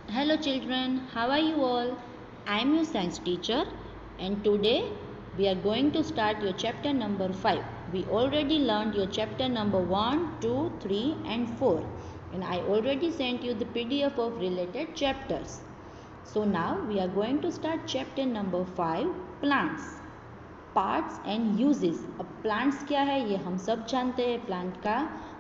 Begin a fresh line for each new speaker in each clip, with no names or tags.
Hello children, how are you all? I am your science teacher and today we are going to start your chapter number 5. We already learned your chapter number 1, 2, 3 and 4 and I already sent you the PDF of related chapters. So now we are going to start chapter number 5, plants. Parts and uses. अब plants क्या है ये हम सब जानते हैं। Plant का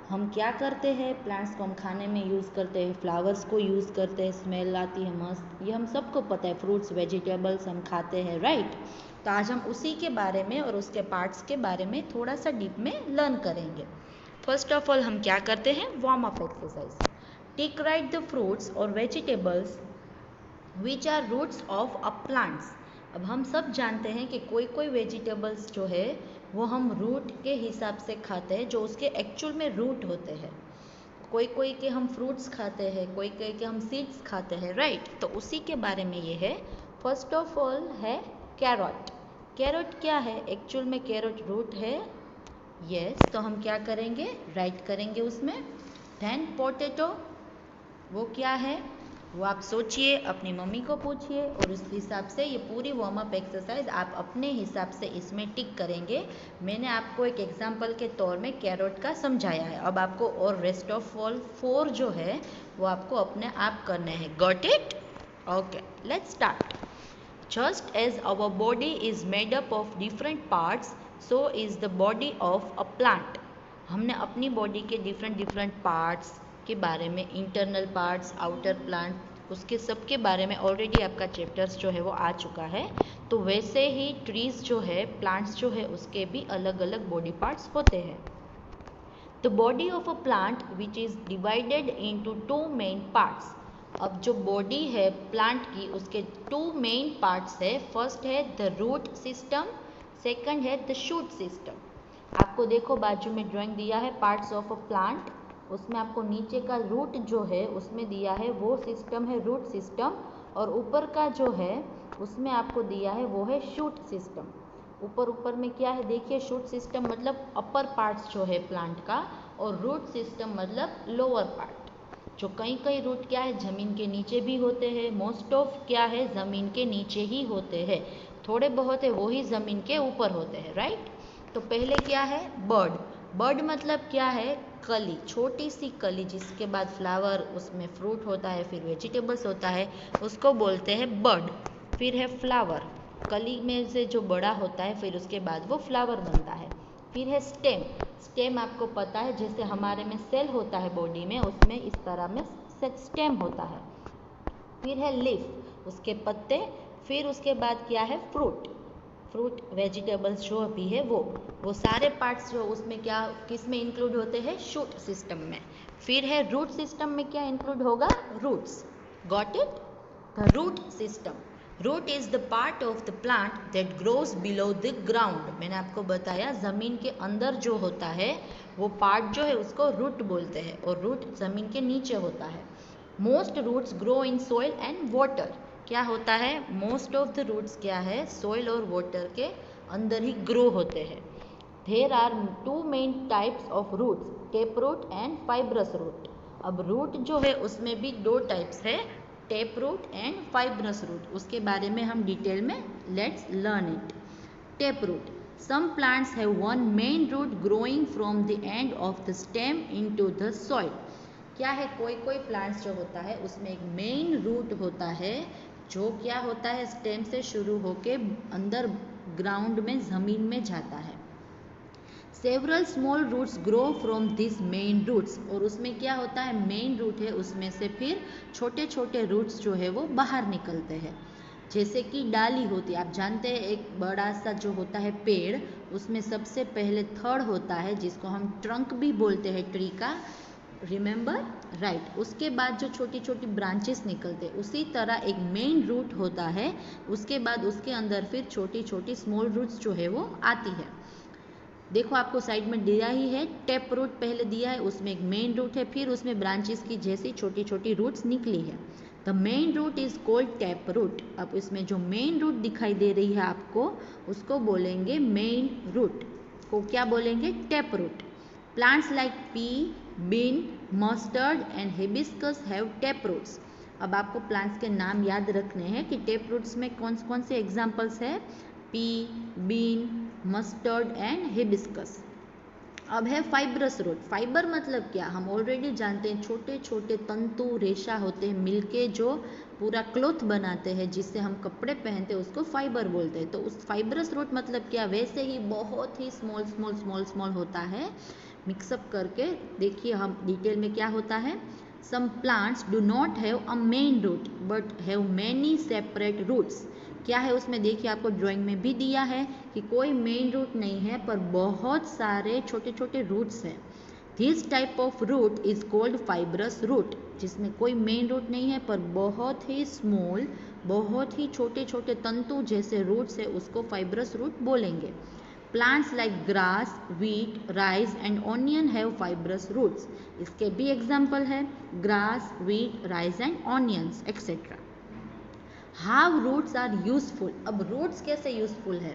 हम क्या करते हैं, प्लांट्स को हम खाने में यूज़ करते हैं, फ्लावर्स को यूज़ करते हैं, स्मेल आती है मस्त, ये हम सबको पता है। फ्रूट्स वेजिटेबल्स हम खाते हैं, राइट। तो आज हम उसी के बारे में और उसके पार्ट्स के बारे में थोड़ा सा डीप में लर्न करेंगे। फर्स्ट ऑफ ऑल हम क्या करते हैं, warm up exercise. Take right the fruits और vegetables which are roots of a plants. अब हम सब जानते हैं कि कोई कोई वेजिटेबल्स जो है वो हम रूट के हिसाब से खाते हैं, जो उसके एक्चुअल में रूट होते हैं। कोई कोई के हम फ्रूट्स खाते हैं, कोई कोई के हम सीड्स खाते हैं, राइट। तो उसी के बारे में ये है। फर्स्ट ऑफ ऑल है कैरोट। कैरोट क्या है, एक्चुअल में कैरोट रूट है, यस। तो हम क्या करेंगे, राइट करेंगे उसमें। देन पोटैटो, वो क्या है, वो आप सोचिए, अपनी मम्मी को पूछिए और उस हिसाब से ये पूरी वार्म अप एक्सरसाइज आप अपने हिसाब से इसमें टिक करेंगे। मैंने आपको एक एग्जांपल के तौर में कैरोट का समझाया है। अब आपको और रेस्ट ऑफ ऑल 4 जो है वो आपको अपने आप करने हैं। Got it? Okay, let's start. Just as our body is made up of different parts, so is the body of a plant. हमने अपनी बॉडी के डिफरेंट पार्ट्स के बारे में, इंटरनल पार्ट्स, आउटर प्लांट, उसके सब के बारे में ऑलरेडी आपका चैप्टर्स जो है वो आ चुका है। तो वैसे ही ट्रीज जो है, प्लांट्स जो है, उसके भी अलग अलग बॉडी पार्ट्स होते हैं। The body of a plant which is divided into 2 main parts. अब जो बॉडी है प्लांट की, उसके 2 मेन पार्ट्स है। फर्स्ट है द रूट सिस्टम, सेकंड है द शूट सिस्टम। आपको देखो बाजू में ड्राइंग दिया है पार्ट्स ऑफ अ प्लांट, उसमें आपको नीचे का रूट जो है उसमें दिया है वो सिस्टम है रूट सिस्टम, और ऊपर का जो है उसमें आपको दिया है वो है शूट सिस्टम। ऊपर ऊपर में क्या है देखिए, शूट सिस्टम मतलब अपर पार्ट्स जो है प्लांट का, और रूट सिस्टम मतलब लोअर पार्ट। जो कई कई रूट क्या है ज़मीन के नीचे भी होते हैं, मोस्ट ऑफ क्या है ज़मीन के नीचे ही होते हैं, थोड़े बहुत है वो ही ज़मीन के ऊपर होते हैं, राइट। तो पहले क्या है बर्ड। बर्ड मतलब क्या है, कली, छोटी सी कली जिसके बाद फ्लावर, उसमें फ्रूट होता है, फिर वेजिटेबल्स होता है, उसको बोलते हैं बर्ड। फिर है फ्लावर, कली में से जो बड़ा होता है फिर उसके बाद वो फ्लावर बनता है। फिर है स्टेम। स्टेम आपको पता है जैसे हमारे में सेल होता है बॉडी में, उसमें इस तरह में स्टेम होता है। फिर है लीफ, उसके पत्ते। फिर उसके बाद क्या है फ्रूट। फ्रूट वेजिटेबल्स जो भी है वो सारे पार्ट्स जो उसमें क्या किस में इंक्लूड होते हैं, शूट सिस्टम में। फिर है रूट सिस्टम में क्या इंक्लूड होगा, roots. Got it? The root system. Root is the part of the plant that grows below the ground. मैंने आपको बताया जमीन के अंदर जो होता है वो पार्ट जो है उसको रूट बोलते हैं, और रूट जमीन के नीचे होता है। Most roots grow in soil and water. क्या होता है, मोस्ट ऑफ द रूट्स क्या है, सोइल और वाटर के अंदर ही ग्रो होते हैं। There are 2 main types of roots, tap root and fibrous root. अब रूट जो है उसमें भी 2 टाइप्स है, tap root and fibrous root. उसके बारे में हम डिटेल में let's learn it. Tap root, some plants have one main root growing from the end of the stem into the soil। क्या है, कोई कोई प्लांट्स जो होता है उसमें एक मेन रूट होता है जो क्या होता है, स्टेम से शुरू होके अंदर ग्राउंड में ज़मीन में जाता है। Several small roots grow from this main roots, और उसमें क्या होता है, मेन रूट है उसमें से फिर छोटे छोटे रूट्स जो है वो बाहर निकलते हैं। जैसे कि डाली होती है, आप जानते हैं एक बड़ा सा जो होता है पेड़, उसमें सबसे पहले थड़ होता है जिसको हम ट्रंक भी बोलते हैं ट्री का, रिमेंबर, राइट। उसके बाद जो छोटी छोटी ब्रांचेस निकलते हैं, उसी तरह एक मेन रूट होता है, उसके बाद उसके अंदर फिर छोटी छोटी स्मॉल रूट्स जो है वो आती है। देखो आपको साइड में दिया ही है, टेप रूट पहले दिया है, उसमें एक मेन रूट है, फिर उसमें ब्रांचेस की जैसी छोटी छोटी रूट्स निकली है। The main root is called tap root. अब इसमें जो मेन रूट दिखाई दे रही है आपको, उसको बोलेंगे मेन रूट, को क्या बोलेंगे, tap root. Plants like pea, bean, mustard and hibiscus have tap roots. अब आपको प्लांट्स के नाम याद रखने हैं कि टेप रूट्स में कौन कौन से एग्जाम्पल्स है, pea, bean, mustard and hibiscus. अब है फाइब्रस रूट। फाइबर मतलब क्या, हम ऑलरेडी जानते हैं, छोटे छोटे तंतु रेशा होते हैं मिलके जो पूरा क्लॉथ बनाते हैं, जिससे हम कपड़े पहनते हैं, उसको फाइबर बोलते हैं। तो उस फाइब्रस रूट मतलब क्या, वैसे ही बहुत ही स्मॉल स्मॉल स्मॉल स्मॉल होता है। मिक्सअप करके देखिए हम डिटेल में क्या होता है। Some plants do not have a main root but have many separate roots. क्या है उसमें, देखिए आपको ड्राइंग में भी दिया है कि कोई मेन रूट नहीं है पर बहुत सारे छोटे छोटे रूट्स हैं। This type of root is called fibrous root, जिसमें कोई मेन रूट नहीं है पर बहुत ही स्मॉल, बहुत ही छोटे छोटे तंतु जैसे रूट्स है, उसको फाइब्रस रूट बोलेंगे। Plants like grass, wheat, rice and onion have fibrous roots. इसके भी एग्जाम्पल है, grass, wheat, rice and onions etcetera. How roots are useful. अब रूट्स कैसे यूजफुल है,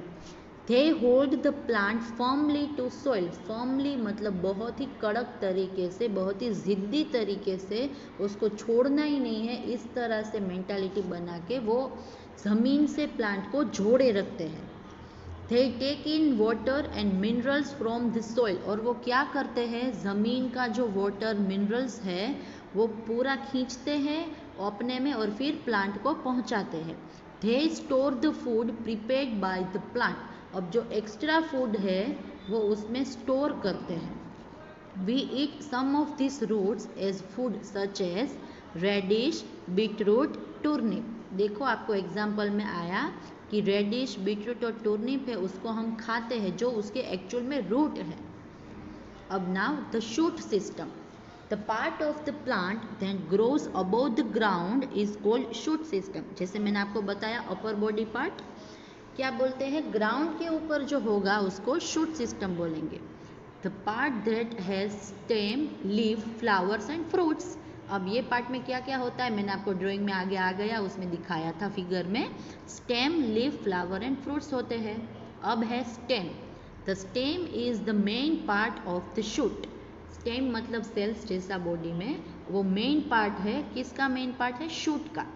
they hold the plant firmly to soil. Firmly मतलब बहुत ही कड़क तरीके से, बहुत ही जिद्दी तरीके से, उसको छोड़ना ही नहीं है, इस तरह से मेंटालिटी बना के वो ज़मीन से प्लांट को जोड़े रखते हैं। They take in water and minerals from the soil। और वो क्या करते हैं, ज़मीन का जो वाटर मिनरल्स है वो पूरा खींचते हैं अपने में और फिर प्लांट को पहुंचाते हैं। They store the food prepared by the plant। अब जो एक्स्ट्रा फूड है वो उसमें स्टोर करते हैं। We eat some of these roots as food such as radish, beetroot, turnip। देखो आपको एग्जाम्पल में आया कि रेडिश, बीटरूट और टूर्निप है, उसको हम खाते हैं जो उसके एक्चुअल में रूट है। अब now the shoot system. The part of the plant that grows above the ground is called shoot system. जैसे मैंने आपको बताया अपर बॉडी पार्ट क्या बोलते हैं, ग्राउंड के ऊपर जो होगा उसको शूट सिस्टम बोलेंगे। The part that has stem, leaf, flowers and fruits. अब ये पार्ट में क्या क्या होता है, मैंने आपको ड्राइंग में आगे आ गया उसमें दिखाया था फिगर में। Stem, leaf, flower and fruits होते हैं। अब है stem. The stem is the main part of the shoot. Stem मतलब सेल्स जैसा बॉडी में, वो मेन पार्ट है, किसका मेन पार्ट है, शूट का।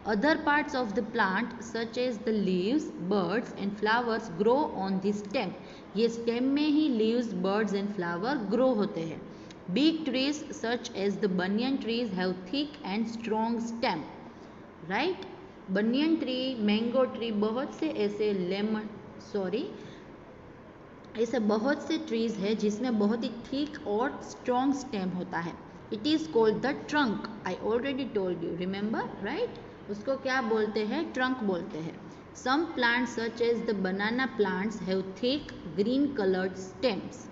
Other parts of the plant such as the leaves, birds and flowers grow on the stem। ये stem में ही leaves, birds and flower grow होते हैं। Big trees such as the banyan trees have thick and strong stem, right? banyan tree, mango tree, बहुत से ऐसे ऐसे बहुत से ट्रीज है जिसमें बहुत ही थिक और स्ट्रॉन्ग स्टेम होता है। It is called the trunk. I already told you, remember, right? उसको क्या बोलते हैं, ट्रंक बोलते हैं। Some plants such as the banana plants have thick green coloured stems.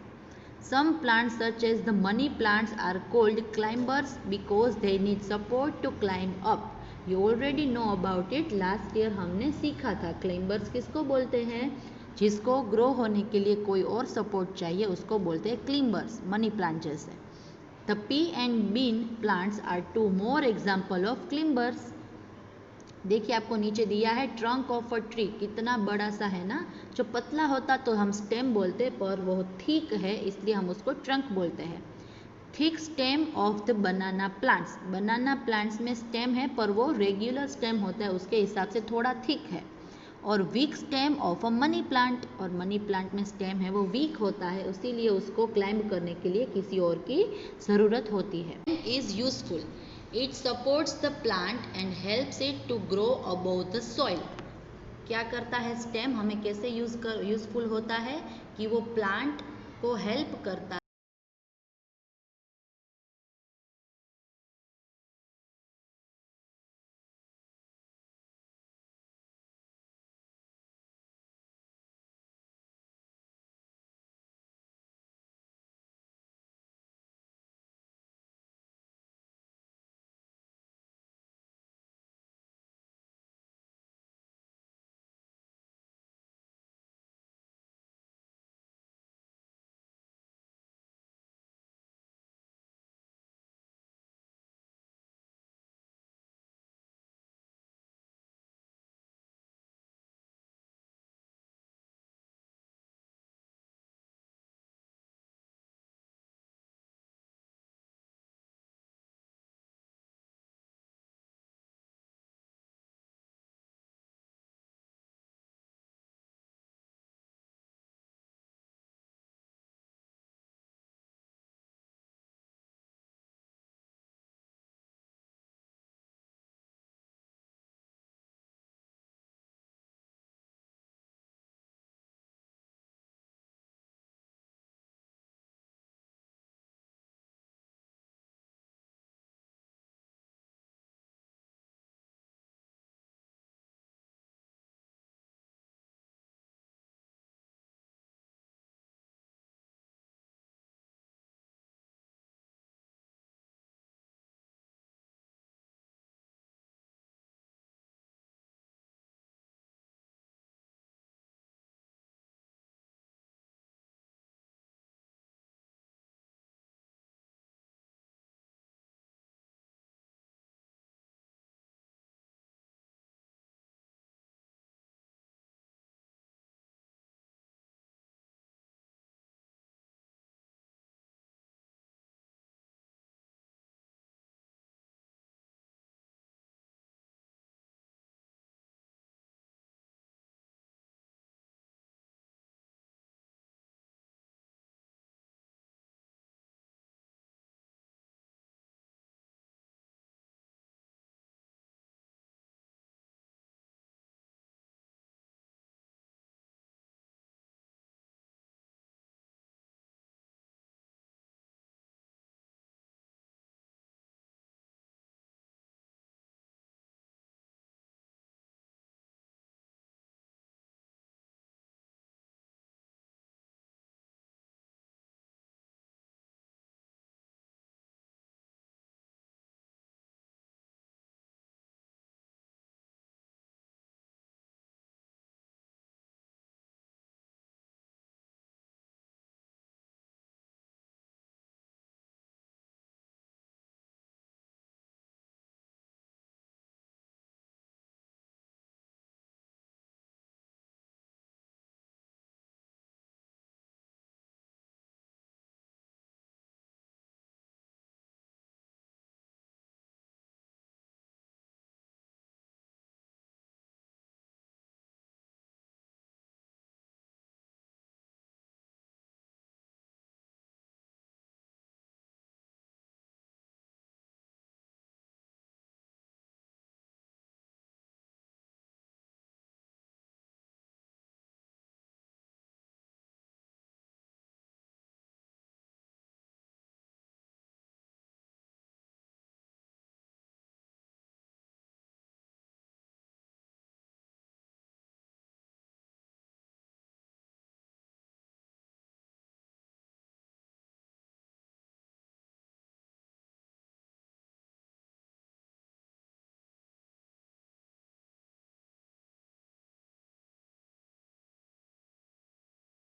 Some plants such as the money plants are called climbers because they need support to climb up. You already know about it, last year हमने सीखा था। Climbers किसको बोलते हैं, जिसको grow होने के लिए कोई और सपोर्ट चाहिए, उसको बोलते हैं क्लाइंबर्स, मनी प्लांट जैसे। The pea and bean plants are two more example of climbers. देखिए आपको नीचे दिया है ट्रंक ऑफ अ ट्री, कितना बड़ा सा है ना। जो पतला होता तो हम स्टेम बोलते, पर वो थिक है इसलिए हम उसको ट्रंक बोलते हैं। Thick stem of the banana plants. Banana plants में स्टेम है पर वो रेगुलर स्टेम होता है, उसके हिसाब से थोड़ा थिक है। और week stem of a money plant. और मनी प्लांट में स्टेम है वो वीक होता है, इसीलिए उसको क्लाइंब करने के लिए किसी और की ज़रूरत होती है। Is useful. It supports the plant and helps it to grow above the soil। क्या करता है स्टेम, हमें कैसे यूजफुल होता है कि वो प्लांट को हेल्प करता